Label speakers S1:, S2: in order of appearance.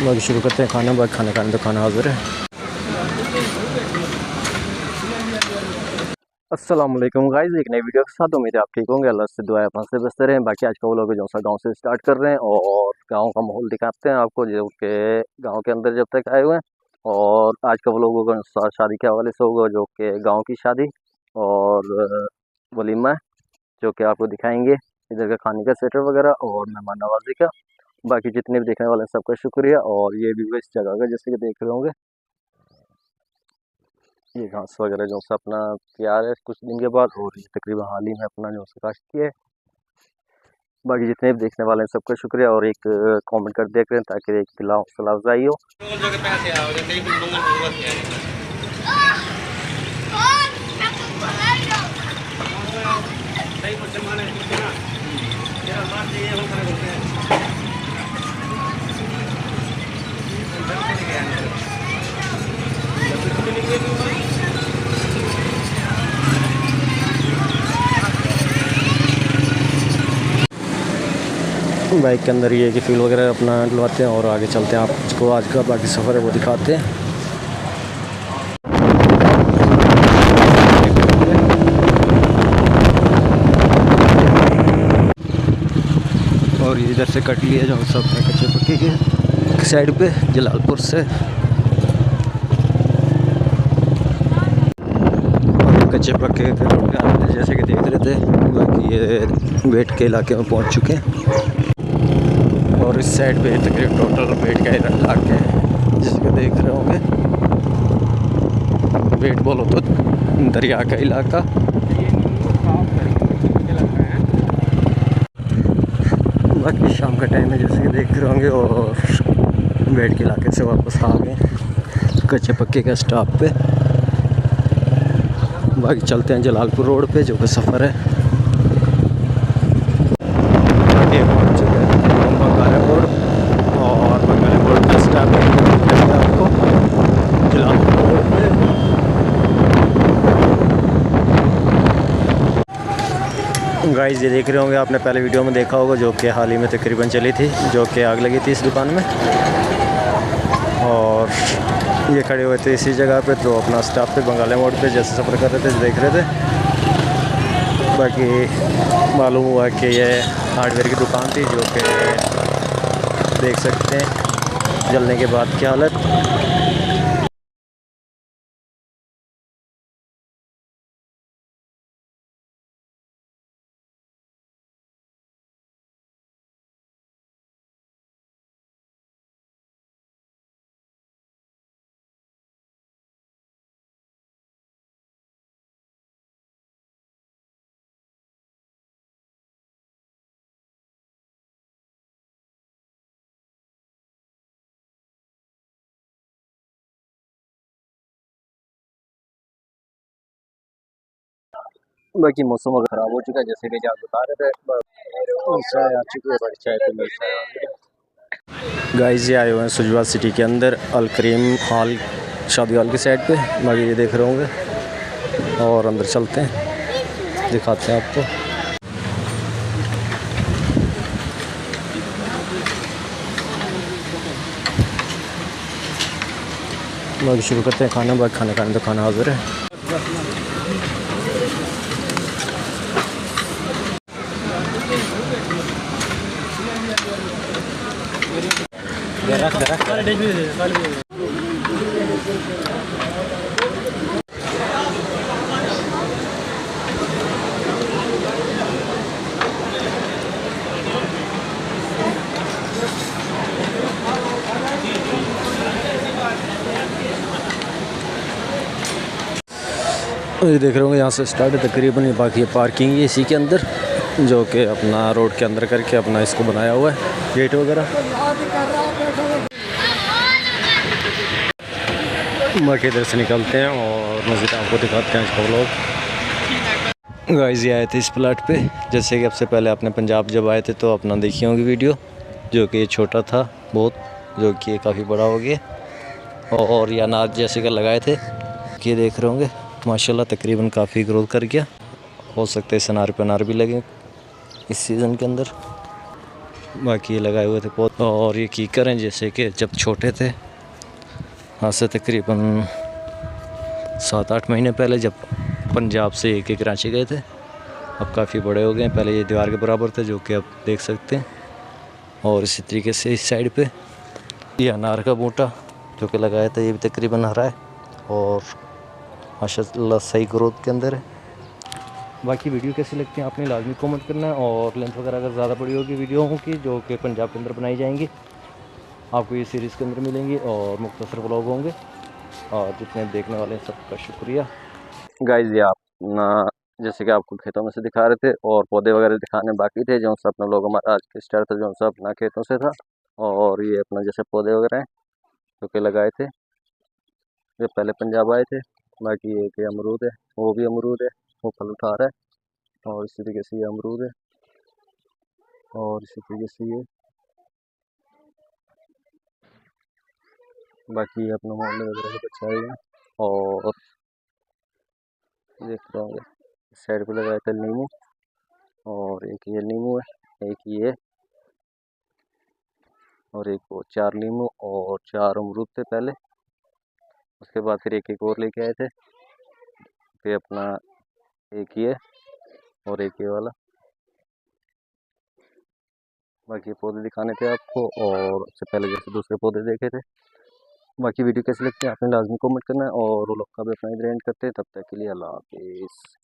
S1: बाकी शुरू करते हैं खाना। बाकी खाना खाने तो खाना हाजिर है। अस्सलाम वालेकुम गाइस, एक नई वीडियो के साथ उम्मीद है आप ठीक होंगे। अल्लाह से दुआ है अपना से बसते रहें। बाकी आज का वो लोग जो सा गाँव से स्टार्ट कर रहे हैं और गांव का माहौल दिखाते हैं आपको, जो कि गांव के अंदर जब तक आए हुए हैं। और आज का वो लोगों का शादी के हवाले से होगा, जो कि गाँव की शादी और वलीमा है, जो कि आपको दिखाएंगे इधर का खाने का सेटअप वगैरह और मेहमान नवाजी का। बाकी जितने भी देखने वाले हैं सबका शुक्रिया। और ये भी इस जगह का जैसे कि देख रहे होंगे, ये घास वगैरह जो सा अपना तैयार है कुछ दिन के बाद, और ये तकरीबन हाल ही में अपना जो सा काश्त किया है। बाकी जितने भी देखने वाले हैं सबका शुक्रिया। और एक कमेंट कर दिया करें ताकि एक दिला हौसला अफजाई हो। बाइक के अंदर ये कि फ्यूल वगैरह अपना डलवाते हैं और आगे चलते हैं। आपको आज का बाकी सफ़र है वो दिखाते हैं। और ये इधर से कट लिया जो सब कच्चे पक्के के साइड पे जलालपुर से। और कच्चे पक्के के रोड पे जैसे कि देख रहे थे। बाकी ये बेट के इलाके में पहुंच चुके हैं। और इस साइड पे तकरीबन टोटल बेट का इलाके है, जिसको देख रहे होंगे। बेट बोलो तो दरिया का इलाका। बाकी शाम का टाइम है जैसे कि देख रहे होंगे। और बेट के इलाके से वापस आ गए कच्चे पक्के का स्टॉप पे। बाकी चलते हैं जलालपुर रोड पे, जो कि सफ़र है। और बंगालीपुर का स्टॉप आपको जलालपुर रोड पे। गाइस ये देख रहे होंगे, आपने पहले वीडियो में देखा होगा, जो कि हाल ही में तकरीबन चली थी, जो कि आग लगी थी इस दुकान में। और ये खड़े हुए थे इसी जगह पे, तो अपना स्टॉप पे बंगाली मोड़ पे जैसे सफ़र कर रहे थे देख रहे थे। बाकी मालूम हुआ कि ये हार्डवेयर की दुकान थी, जो कि देख सकते हैं जलने के बाद की हालत। बाकी मौसम अगर ख़राब हो चुका है, जैसे कि आप बता रहे थे। चाय आ चुकी है, बड़ी चाय पीने की। गाइस ये आए हुए हैं सुजवा सिटी के अंदर अल करीम हॉल, शादी हॉल की साइड पे। बाकी ये देख रहे होंगे। और अंदर चलते हैं, दिखाते हैं आपको। बाकी शुरू करते हैं खाना। बाकी खाना खाने तो खाना हाजिर है। ये देख रहे होंगे यहाँ से स्टार्ट है तकरीबन। बाकी ये पार्किंग है इसी के अंदर, जो कि अपना रोड के अंदर करके अपना इसको बनाया हुआ है गेट वगैरह। बाकी इधर से निकलते हैं और मज़ीद आपको दिखाते हैं इसको लोग। गाइस ये आए थे इस प्लाट पे, जैसे कि सबसे पहले आपने पंजाब जब आए थे तो अपना देखी होंगी वीडियो, जो कि छोटा था बहुत, जो कि काफ़ी बड़ा हो गया। और ये अनाज जैसे का लगाए थे, ये देख रहे होंगे माशाल्लाह तकरीबन काफ़ी ग्रोथ कर गया। हो सकता है इस अनार पे अनार भी लगे इस सीज़न के अंदर। बाकी ये लगाए हुए थे पौधे। और ये कीकर हैं, जैसे कि जब छोटे थे, हाँ से तकरीबन 7-8 महीने पहले जब पंजाब से एक कराची गए थे, अब काफ़ी बड़े हो गए हैं। पहले ये दीवार के बराबर थे, जो कि आप देख सकते हैं। और इसी तरीके से इस साइड पे ये अनार का बूटा जो कि लगाया था, ये भी तकरीबन हरा है और माशाल्लाह सही ग्रोथ के अंदर है। बाकी वीडियो कैसी लगती है आपने लाजमी कमेंट करना है। और लेंथ वगैरह अगर ज़्यादा बड़ी होगी वीडियो की, जो कि पंजाब के अंदर बनाई जाएंगी, आपको ये सीरीज़ के अंदर मिलेंगी और मुख्तसर व्लॉग होंगे। और जितने देखने वाले हैं सबका शुक्रिया। गाइस ये आप ना, जैसे कि आपको खेतों में से दिखा रहे थे और पौधे वगैरह दिखाने बाकी थे, जो सा अपना लोग हमारा आज के स्टार्ट था, जो सा अपना खेतों से था। और ये अपना जैसे पौधे वगैरह हैं जो कि लगाए थे, ये पहले पंजाब आए थे। बाकी एक ये अमरूद है, वो भी अमरूद है, वो फल उठा रहा है। और इसी तरीके से ये अमरूद है, और इसी तरीके से ये, बाकी अपना मोहल्ले वगैरह के बच्चे आए हुए हैं। और देख रहे होंगे इस साइड पे लगाया था नींबू, और एक ये नींबू है, एक ये, और एक वो 4 नींबू और 4 अमरूद थे पहले। उसके बाद फिर एक और लेके आए थे, फिर अपना एक ये और एक ये वाला। बाकी पौधे दिखाने थे आपको, और उससे पहले जैसे दूसरे पौधे देखे थे। बाकी वीडियो कैसी लगती है आपने लाजमी कमेंट करना है, और वो लोग का भी अपना इधर एंड करते हैं। तब तक के लिए अल्लाह हाफिज़।